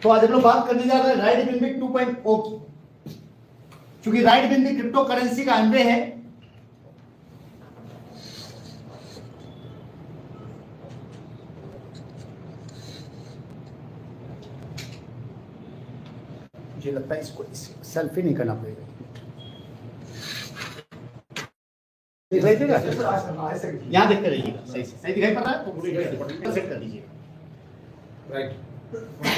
तो आज हम लोग बात करने जा रहे हैं राइट बिनबी 2.0 की। क्योंकि राइट बिनबी क्रिप्टो करेंसी का एमवे है। मुझे लगता है इसको सेल्फी नहीं करना पड़ेगा। यहाँ देखते रहिएगा, सही सही दिखाई पड़ रहा है तो सेट कर दीजिएगा।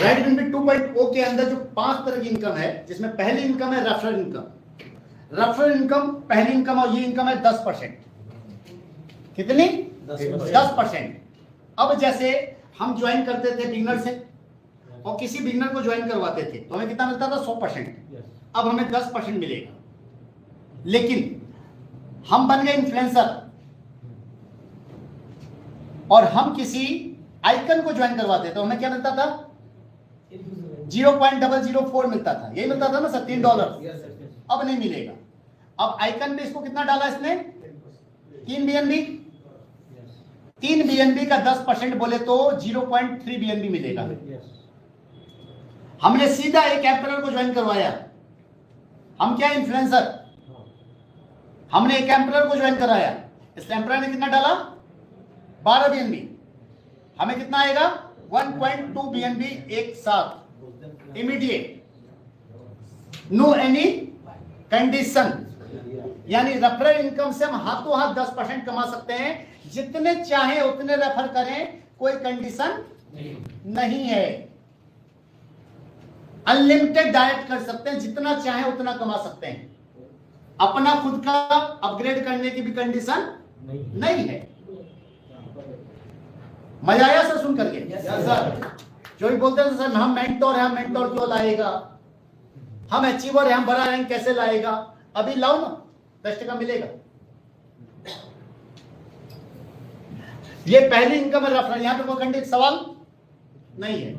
राइट बिनबी 2.0 के अंदर जो 5 तरह की इनकम है, जिसमें पहली इनकम है रेफरल इनकम। रेफरल इनकम पहली इनकम और ये इनकम है 10%। कितनी? 10%। अब जैसे हम ज्वाइन करते थे बिगनर से और किसी बिगनर को ज्वाइन करवाते थे तो हमें कितना मिलता था? 100%। अब हमें 10% मिलेगा। लेकिन हम बन गए इन्फ्लुएंसर और हम किसी आइकन को ज्वाइन करवाते तो हमें क्या मिलता था? 0.004 मिलता था। यही मिलता था ना सर, $3। अब नहीं मिलेगा। अब आइकन पे इसको कितना डाला इसने? 3 BNB। 3 BNB का 10% बोले तो 0.3 BNB मिलेगा। हमने सीधा एक एम्परर को ज्वाइन करवाया। हम क्या इन्फ्लुएंसर, हमने एक एम्परर को ज्वाइन कराया। इस एम्परर ने कितना डाला? 12 BNB। हमें कितना आएगा? 1.2 BNB एक साथ, इमीडिएट, नो एनी कंडीशन। यानी रेफरल इनकम से हम हाथों हाथ 10% कमा सकते हैं। जितने चाहे उतने रेफर करें, कोई कंडीशन नहीं है। अनलिमिटेड डायरेक्ट कर सकते हैं, जितना चाहे उतना कमा सकते हैं। अपना खुद का अपग्रेड करने की भी कंडीशन नहीं है। मजा आया सर सुन करके? सर जो भी बोलते हैं सर हम मेंटोर हैं, हम मेंटोर क्यों लाएगा, हम अचीवर हैं, हम बड़ा रैंक कैसे लाएगा? अभी लाओ ना, 10% मिलेगा। ये पहली इनकम है रेफरल। यहां पे कोई कंडीशन सवाल नहीं है।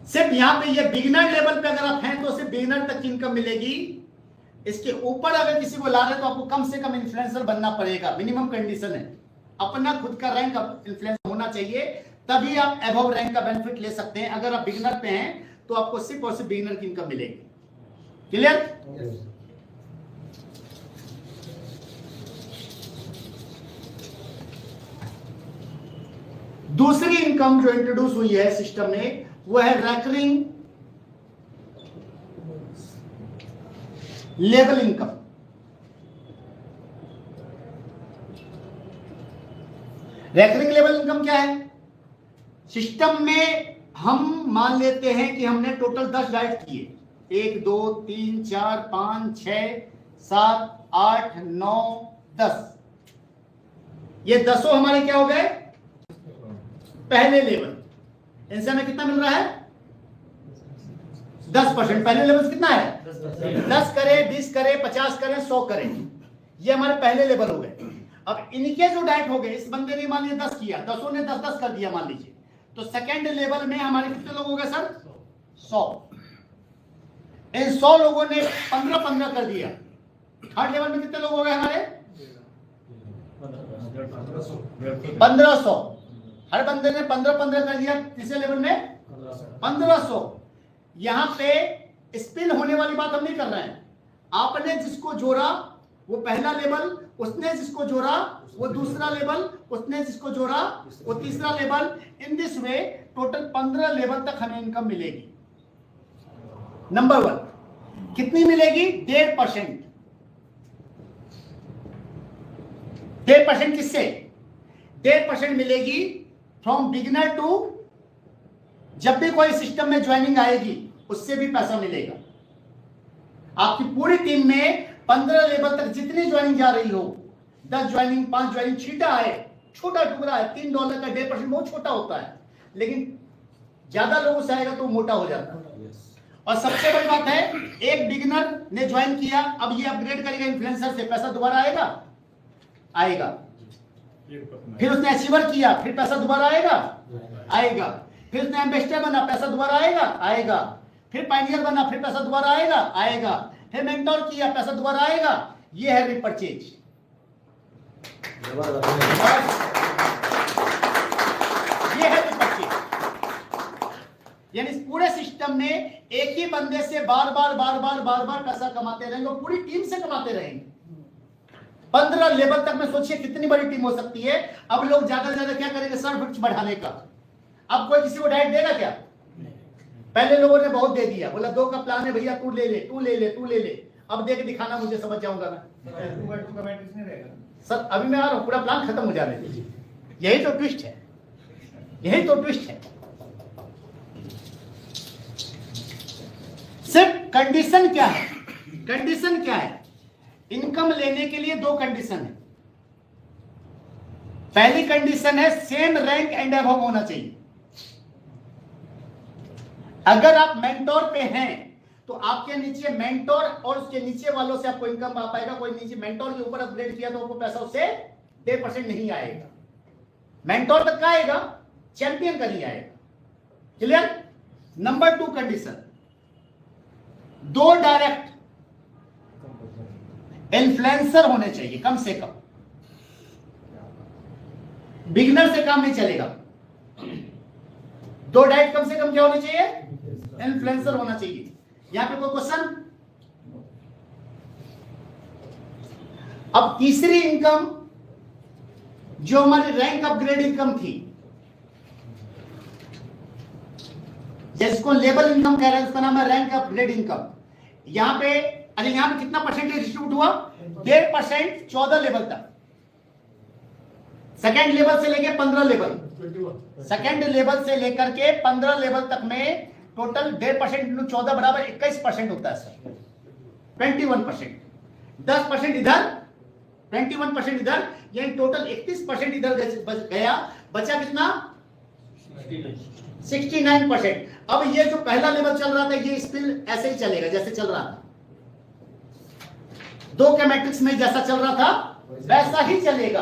सिर्फ यहां पे ये बिगिनर लेवल पे अगर आप हैं तो सिर्फ बिगिनर तक की इनकम मिलेगी। इसके ऊपर अगर किसी को ला रहे तो आपको कम से कम इन्फ्लुएंसर बनना पड़ेगा। मिनिमम कंडीशन है अपना खुद का रैंक इन्फ्लुएंसर होना चाहिए, तभी आप अबव रैंक का बेनिफिट ले सकते हैं। अगर आप बिगिनर पे हैं तो आपको सिर्फ और सिर्फ बिगिनर की इनकम मिलेगी। क्लियर? दूसरी इनकम जो इंट्रोड्यूस हुई है सिस्टम में वो है recurring level income. Recurring level income क्या है? सिस्टम में हम मान लेते हैं कि हमने टोटल 10 डाइट किए, 1 2 3 4 5 6 7 8 9 10। ये 10 हमारे क्या हो गए? पहले लेवल। इनसे हमें कितना मिल रहा है? 10%। पहले लेवल कितना है? 10 करे, 20 करे, 50 करे, 100 करे। ये हमारे पहले लेवल हो गए। अब इनके जो डाइट हो गए, इस बंदे ने मान लिया 10 किया, 10 ने 10 कर दिया मान लीजिए, तो सेकेंड लेवल में हमारे कितने लोग हो गए सर? 100। इन 100 लोगों ने 15 कर दिया। थर्ड लेवल में कितने लोग हो गए हमारे? 1500। हर बंदे ने 15 कर दिया। तीसरे लेवल में 1500। यहां पे स्पिन होने वाली बात हम नहीं कर रहे हैं। आपने जिसको जोड़ा वो पहला लेवल, उसने जिसको जोड़ा वो दूसरा लेवल, उसने जिसको जोड़ा वो तीसरा level. In this way total 15 level तक हमें इनकम मिलेगी। नंबर 1 कितनी मिलेगी? 1.5%। 1.5% किससे? 1.5% मिलेगी फ्रॉम बिगिनर टू, जब भी कोई सिस्टम में ज्वाइनिंग आएगी उससे भी पैसा मिलेगा। आपकी पूरी टीम में 15 लेवल तक जितनी ज्वाइनिंग जा रही हो, 10 ज्वाइनिंग, 5 ज्वाइनिंग, छीटा है, छोटा टुकड़ा है, $3 का 1.5% बहुत छोटा होता है, लेकिन ज्यादा लोगों से आएगा तो मोटा हो जाता है। और सबसे बड़ी बात है, एक बिगिनर ने ज्वाइन किया, अब ये अपग्रेड करेगा इन्फ्लुएंसर से, पैसा दोबारा आएगा? आएगा। फिर उसने अचीवर किया, फिर पैसा दोबारा आएगा? आएगा। फिर उसने एम्बेसडर बना, पैसा दोबारा आएगा? आएगा। फिर पायनियर बना, फिर पैसा दोबारा आएगा? आएगा। फिर मेंटोर किया, पैसा दोबारा आएगा। ये है रिपरचेज। ये है रिपरचेज। यानी सिस्टम में एक ही बंदे से बार बार पैसा कमाते रहेंगे और पूरी टीम से कमाते रहेंगे। 15 लेवल तक में सोचिए कितनी बड़ी टीम हो सकती है। अब लोग ज्यादा से ज्यादा क्या करेंगे, सर फिक्स बढ़ाने का। अब कोई किसी को डाइट देगा क्या? पहले लोगों ने बहुत दे दिया, बोला 2 का प्लान है भैया, तू ले ले तू ले ले तू ले ले। अब देख दिखाना मुझे, समझ जाऊंगा मैं। सर अभी मैं आ रहा हूं, पूरा प्लान खत्म हो जाने दीजिए। यही तो ट्विस्ट है, यही तो ट्विस्ट है। सिर्फ कंडीशन क्या है, कंडीशन क्या है? इनकम लेने के लिए 2 कंडीशन है। पहली कंडीशन है सेम रैंक एंड अबव होना चाहिए। अगर आप मेंटोर पे हैं तो आपके नीचे मेंटोर और उसके नीचे वालों से आपको इनकम आ पाएगा। कोई नीचे मेंटोर के ऊपर अपग्रेड किया तो आपको पैसा उससे 10% नहीं आएगा। मेंटोर तक का आएगा, चैंपियन का नहीं आएगा। Clear? Number 2 condition, 2 direct influencer होने चाहिए कम से कम। बिगिनर से काम नहीं चलेगा। 2 डायरेक्ट कम से कम क्या होने चाहिए? इन्फ्लुएंसर होना चाहिए। यहां पे कोई क्वेश्चन? अब तीसरी इनकम जो हमारी रैंक अपग्रेड इनकम थी, जिसको लेवल इनकम कह रहे हैं, उसका नाम है रैंक अपग्रेड इनकम। यहां पे अरे यहां पे कितना परसेंटेज डिस्ट्रीब्यूट हुआ? 1.5% 14 लेवल तक। सेकेंड लेवल से लेके 15 लेवल, सेकेंड लेवल से लेकर के 15 लेवल तक में टोटल 1.5% इंटू 14 बराबर 21% होता है सर। 21%, 10% इधर, 21% इधर, यानी टोटल 31% इधर गया। बचा कितना? 69%। अब ये जो पहला लेवल चल रहा था, ये स्पिल ऐसे ही चलेगा जैसे चल रहा था। 2 के मैट्रिक्स में जैसा चल रहा था वैसा ही चलेगा।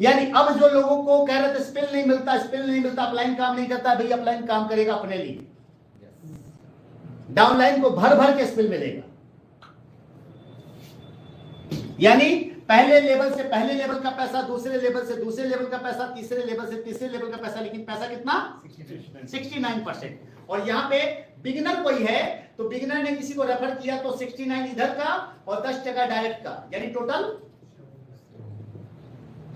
यानी अब जो लोगों को कह रहे थे स्पिल नहीं मिलता, स्पिल नहीं मिलता, अपलाइन काम नहीं करता, भैया अपलाइन काम करेगा अपने लिए। डाउनलाइन को भर भर के स्पिल मिलेगा। यानी पहले लेवल से पहले लेवल का पैसा, दूसरे लेवल से दूसरे लेवल का पैसा, तीसरे लेवल से तीसरे लेवल का पैसा, लेकिन पैसा कितना? 69%। और यहां पे बिगिनर कोई है तो बिगिनर ने किसी को रेफर किया तो 69 इधर का और 10% डायरेक्ट का, यानी टोटल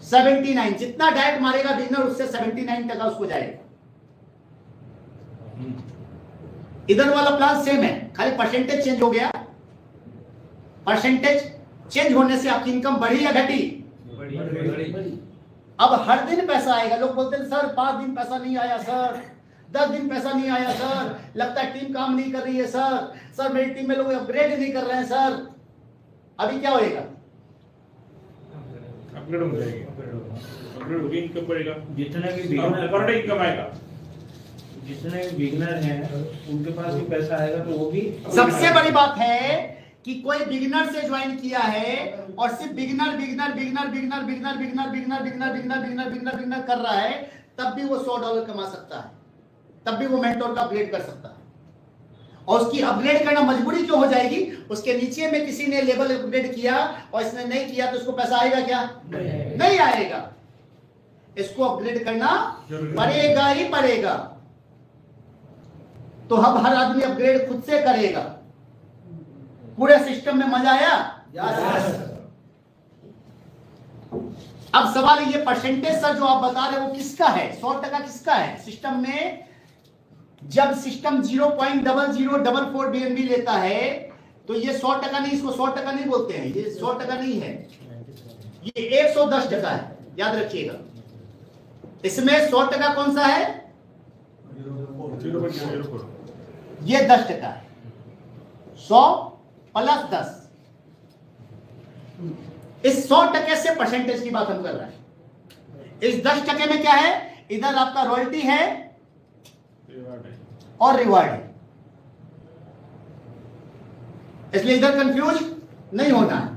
79। जितना डायरेक्ट मारेगा बिगिनर उससे 79% उसको जाएगा। इधर वाला प्लान सेम है, खाली परसेंटेज चेंज हो गया। परसेंटेज चेंज होने से आपकी इनकम बढ़ी या घटी? बढ़ी। अब हर दिन पैसा आएगा। लोग बोलते हैं सर 5 दिन पैसा नहीं आया सर, 10 दिन पैसा नहीं आया सर, लगता है टीम काम नहीं कर रही है सर मेरी टीम में लोग अपग्रेड नहीं कर रहे हैं सर। अभी क्या होएगा? अपग्रेड हो जाएगी, अपग्रेड होगी, इनकम बढ़ेगा। जितने भी बिगिनर पर डे इनकम आएगा, जितने भी बिगिनर हैं उनके पास भी पैसा आएगा तो वो भी। सबसे बड़ी बात है कि कोई बिगिनर से ज्वाइन किया है और सिर्फ beginner beginner beginner beginner beginner beginner beginner beginner beginner beginner beginner beginner कर रहा है, तब भी वो $100 कमा सकता है, तब भी वो मेंटोर का अपग्रेड कर सकता है। और उसकी अपग्रेड करना मजबूरी क्यों हो जाएगी? उसके नीचे में किसी ने लेवल अपग्रेड किया और इसने नहीं किया तो उसको पैसा आएगा क्या? नहीं आएगा। इसको अपग्रेड करना पड़ेगा ही पड़ेगा। तो हम हर आदमी अपग्रेड खुद से करेगा। पूरे सिस्टम में मजा आया? अब सवाल ये परसेंटेज सर जो आप बता रहे हो वो किसका है? 100% किसका है? सिस्टम में जब सिस्टम 0.0044 BNB लेता है तो ये 100% नहीं, इसको 100% नहीं बोलते हैं, ये 100% नहीं है, ये 110% है। याद रखिएगा, इसमें 100% कौन सा है? ये 10% है। 100 प्लस 10, इस 100% से परसेंटेज की बात हम कर रहे हैं। इस 10% में क्या है? इधर आपका रॉयल्टी है और रिवार्ड है, इसलिए इधर कंफ्यूज नहीं होना है।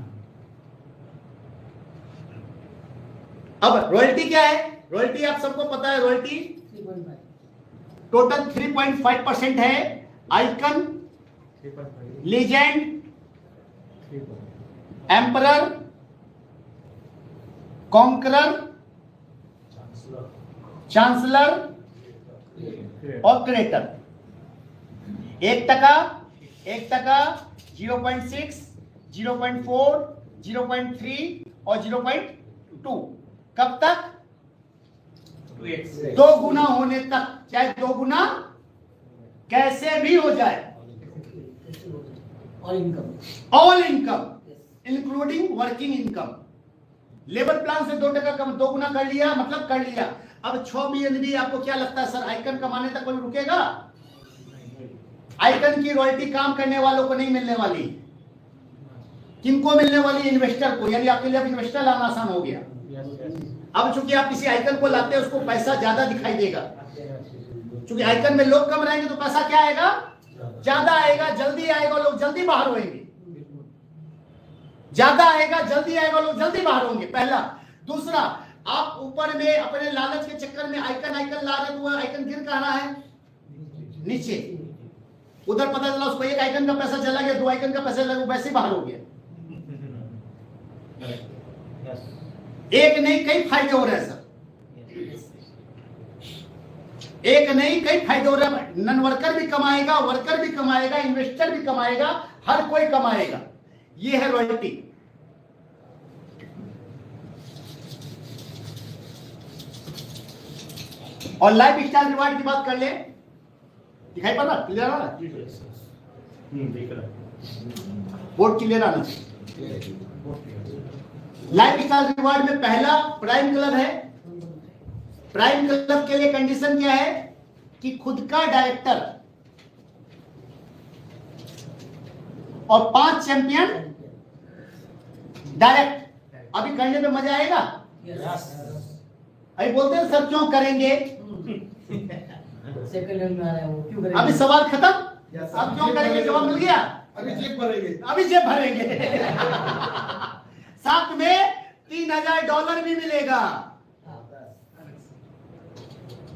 अब रॉयल्टी क्या है? रॉयल्टी आप सबको पता है, रॉयल्टी टोटल 3.5% है। Icon, legend, emperor, conqueror, chancellor और क्रिएटर, 1%, 1%, 0.6, 0.4, 0.3 और 0.2। कब तक? 2x 2 गुना होने तक, चाहे 2 गुना कैसे भी हो जाए। All income including working income. Labour plan से 2% कम, 2 गुना कर लिया, मतलब कर लिया। अब 6 BNB आपको क्या लगता है सर, आइकन कमाने तक कोई रुकेगा? आइकन की रॉयल्टी काम करने वालों को नहीं मिलने वाली। किनको मिलने वाली? इन्वेस्टर को। यानी आपके लिए अब इन्वेस्टर लाना आसान हो गया। अब चूंकि आप किसी आइकन को लाते हैं, उसको पैसा ज्यादा दिखाई देगा। चूंकि आइकन में लोग कम रहेंगे तो पैसा क्या आएगा? ज्यादा आएगा, जल्दी आएगा, लोग जल्दी बाहर होंगे। ज्यादा आएगा, जल्दी आएगा, लोग जल्दी बाहर होंगे, पहला। दूसरा, आप ऊपर में अपने लालच के चक्कर में आइकन ला रहे, तो आइकन गिर कहां रहा है? नीचे। उधर पता चला उसको 1 आइकन का पैसा चला गया, 2 आइकन का पैसा लगा, वैसे बाहर हो गया। एक नहीं कई फायदे हो रहे हैं सर, एक नहीं कई फायदे हो रहे हैं। नन वर्कर भी कमाएगा, वर्कर भी कमाएगा, इन्वेस्टर भी कमाएगा, हर कोई कमाएगा। ये है रॉयल्टी। और लाइफ स्टाइल रिवार्ड की बात कर ले, दिखाई पड़ रहा? क्लियर आ रहा? देख रहा बोर्ड क्लियर आना। लाइफ स्टाइल रिवार्ड में पहला प्राइम क्लब है। प्राइम क्लब के लिए कंडीशन क्या है कि खुद का डायरेक्टर और 5 चैंपियन डायरेक्ट। अभी करने पे मजा आएगा? अभी बोलते हैं सर क्यों करेंगे? अभी सवाल खत्म। अब क्यों करेंगे? जवाब मिल गया। अभी जेब भरेंगे, अभी जेब भरेंगे। साथ में $3000 भी मिलेगा।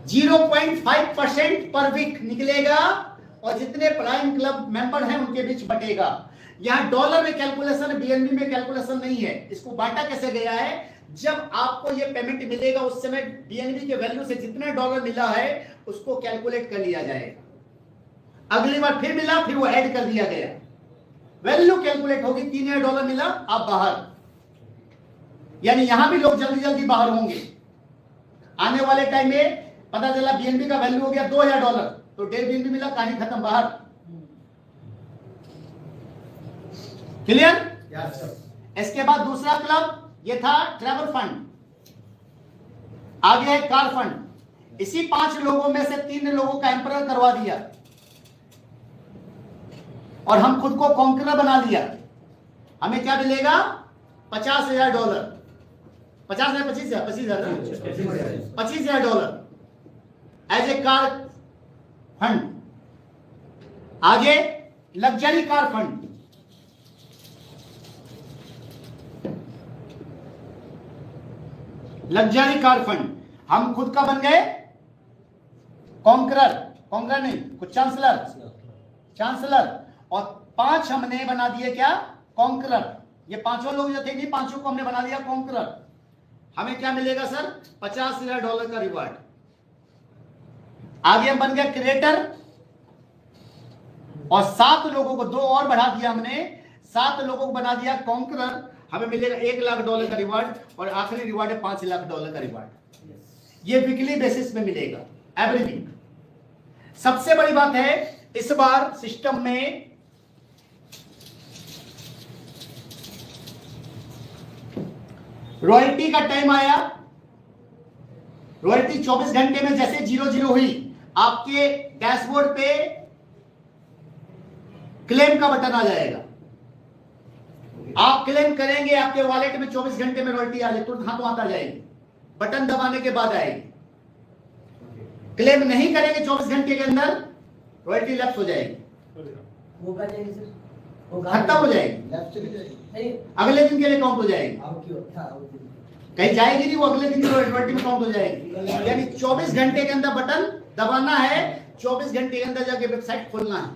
0.5% पर वीक निकलेगा और जितने प्राइम क्लब मेंबर हैं उनके बीच बटेगा। यहां डॉलर में कैलकुलेशन है, बीएनबी में कैलकुलेशन नहीं है। इसको बांटा कैसे गया है? जब आपको ये पेमेंट मिलेगा उस समय बीएनबी के वैल्यू से जितना डॉलर मिला है उसको कैलकुलेट कर लिया जाएगा। अगली बार फिर मिला, फिर वो ऐड कर दिया गया, वैल्यू कैलकुलेट होगी। $3000 मिला, आप बाहर। यानी यहां भी लोग जल्दी जल्दी बाहर होंगे। आने वाले टाइम में पता चला बीएनबी का वैल्यू हो गया $2000, तो 1.5 बीएनबी मिला, कहानी खत्म, बाहर। क्लियर? इसके बाद दूसरा क्लब ये था ट्रैवल फंड। आगे है कार फंड। इसी 5 लोगों में से 3 लोगों का एम्परर करवा दिया और हम खुद को कॉन्करर बना लिया। हमें क्या मिलेगा? $50,000। 50,000 $25,000 एज ए कार फंड। आगे luxury car fund. Luxury car fund हम खुद का बन गए कॉन्करर नहीं, कुछ चांसलर। और 5 हमने बना दिए क्या? कॉन्करर। ये 5 लोग जो थे, नहीं 5 को हमने बना दिया कॉन्करर। हमें क्या मिलेगा सर? $50,000 का रिवार्ड। आगे हम बन गए क्रिएटर और 7 लोगों को, 2 और बढ़ा दिया हमने, 7 लोगों को बना दिया कॉन्करर। हमें मिलेगा $1,00,000 का रिवार्ड और आखिरी रिवार्ड है $5,00,000 का रिवार्ड। ये वीकली बेसिस में मिलेगा, एवरी वीक। सबसे बड़ी बात है इस बार सिस्टम में रॉयल्टी का टाइम आया। रॉयल्टी 24 घंटे में जैसे 00 हुई, आपके डैशबोर्ड पे क्लेम का बटन आ जाएगा। आप क्लेम करेंगे, आपके वॉलेट में 24 घंटे में रॉयल्टी आ जाएगी, तुरंत हाथों हाथ आ जाएगी। बटन दबाने के बाद आएगी। क्लेम नहीं करेंगे 24 घंटे के अंदर, रॉयल्टी लैप्स हो जाएगी, खत्म हो जाएगी, अगले दिन के लिए काउंट हो जाएगी। कहीं जाएगी नहीं, वो अगले दिन की रॉयल्टी में काउंट हो जाएगी। यानी 24 घंटे के अंदर बटन दबाना है, 24 घंटे के अंदर जाके वेबसाइट खोलना है।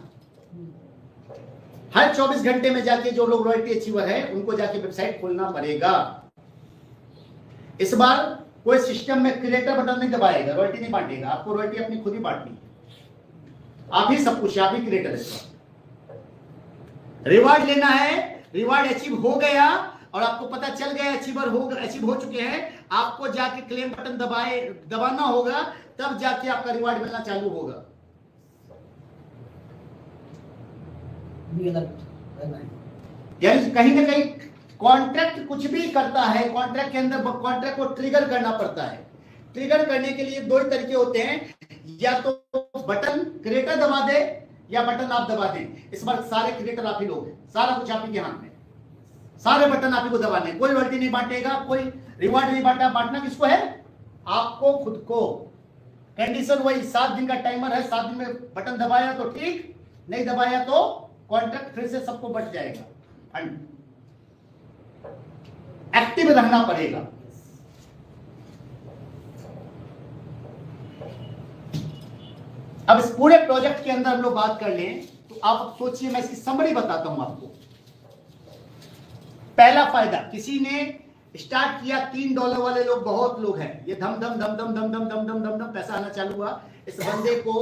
हर 24 घंटे में जाके जो लोग रॉयल्टी अचीवर है उनको जाके वेबसाइट खोलना पड़ेगा। इस बार कोई सिस्टम में क्रिएटर बटन नहीं दबाएगा, रॉयल्टी नहीं बांटेगा। आपको रॉयल्टी अपनी खुद ही बांटनी है। आप ही सब कुछ, आप ही क्रिएटर है। रिवार्ड लेना है, रिवार्ड अचीव हो गया और आपको पता चल गया अचीव हो चुके हैं, आपको जाके क्लेम बटन दबाना होगा, तब जाके आपका रिवार्ड मिलना चालू होगा। यानी कहीं ना कहीं कॉन्ट्रैक्ट कुछ भी करता है, कॉन्ट्रैक्ट के अंदर कॉन्ट्रैक्ट को ट्रिगर करना पड़ता है। ट्रिगर करने के लिए दो ही तरीके होते हैं, या तो बटन क्रिएटर दबा दे या बटन आप दबा दें। इस बार सारे क्रिएटर आप ही लोग हैं, सारा कुछ आप ही के हाथ में, सारे बटन आप ही को दबाने, कोई रॉयल्टी नहीं बांटेगा, कोई रिवार्ड नहीं बांटा। बांटना किसको है? आपको खुद को। कंडीशन वही, 7 दिन का टाइमर है, 7 दिन में बटन दबाया तो ठीक, नहीं दबाया तो कॉन्ट्रैक्ट फिर से सबको बच जाएगा। एक्टिव रहना पड़ेगा। अब इस पूरे प्रोजेक्ट के अंदर हम लोग बात कर लें तो आप सोचिए, मैं इसकी समरी बताता हूं आपको। पहला फायदा, किसी ने स्टार्ट किया, $3 वाले लोग बहुत लोग हैं, ये धम धम धम धम धम धम धम धम धम धम पैसा आना चालू हुआ। इस बंदे को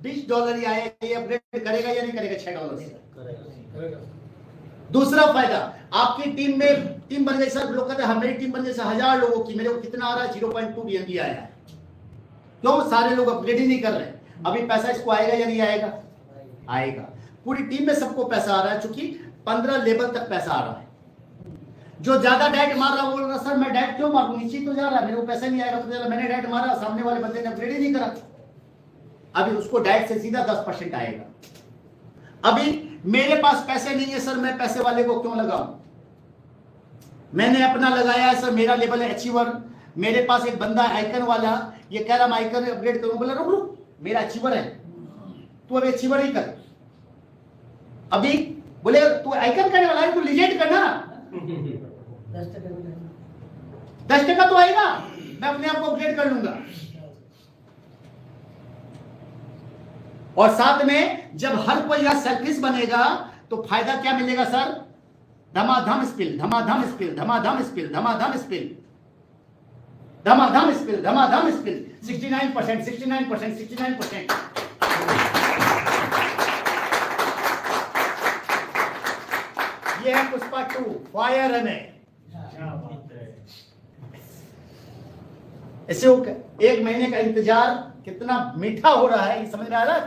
$20 ही आया, ये अपग्रेड करेगा या नहीं करेगा? $6 से। दूसरा फायदा, आपकी टीम बन गई। सर लोग कहते हैं मेरी टीम बन गई 1000 लोगों की, मेरे को कितना आ रहा है? 0.2 BNB आया है। क्यों? सारे लोग अपग्रेड ही नहीं कर रहे। अभी पैसा इसको आएगा या नहीं आएगा? आएगा। पूरी टीम में सबको पैसा आ रहा है, चूंकि 15 लेवल तक पैसा आ रहा है। जो ज्यादा डाइट मार रहा है बोल रहा सर मैं डाइट क्यों मारूं, नीचे तो जा रहा है, मेरे को पैसा नहीं आएगा। तो मैंने डाइट मारा, सामने वाले बंदे ने अपग्रेड ही नहीं करा, अभी उसको डाइट से सीधा 10% आएगा। अभी मेरे पास पैसे नहीं है सर, मैं पैसे वाले को क्यों लगाऊं? मैंने अपना लगाया है सर, मेरा लेवल है अचीवर। मेरे पास एक बंदा आइकन वाला, ये कह रहा मैं आइकन अपग्रेड करूं, बोला रुक रुक, मेरा अचीवर है, तू अभी अचीवर ही कर। अभी बोले तू आइकन करने वाला है, तू लीजेंड करना, 10% तो आएगा, मैं अपने आप को अपग्रेड कर लूंगा। और साथ में जब हर कोई यहां सेल्फिश बनेगा तो फायदा क्या मिलेगा सर? धमाधम स्पिल, धमाधम स्पिल, धमाधम स्पिल, धमाधम स्पिल, धमाधम स्पिल, धमाधम स्पिल। 69%, 69%, 69%। ये है पुष्पा 2 फायर है। इसे एक महीने का इंतजार कितना मीठा हो रहा है, ये समझ में आ रहा है?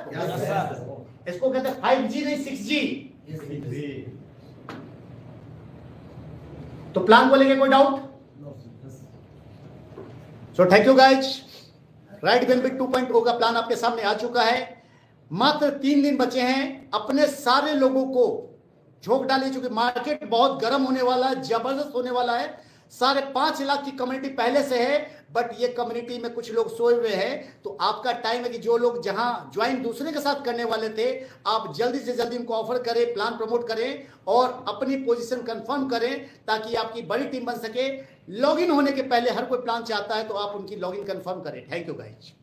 इसको कहते हैं 5G नहीं 6G। तो प्लान को लेके कोई doubt? So thank you guys. Right benefit 2.0 का प्लान आपके सामने आ चुका है। मात्र 3 दिन बचे हैं, अपने सारे लोगों को झोंक डालिए, चूंकि मार्केट बहुत गर्म होने वाला है, जबरदस्त होने वाला है। 5.5 लाख की कम्युनिटी पहले से है, बट ये कम्युनिटी में कुछ लोग सोए हुए हैं। तो आपका टाइम है कि जो लोग जहां ज्वाइन दूसरे के साथ करने वाले थे, आप जल्दी से जल्दी उनको ऑफर करें, प्लान प्रमोट करें और अपनी पोजीशन कंफर्म करें, ताकि आपकी बड़ी टीम बन सके। लॉगिन होने के पहले हर कोई प्लान चाहता है, तो आप उनकी लॉगिन कंफर्म करें। Thank you guys.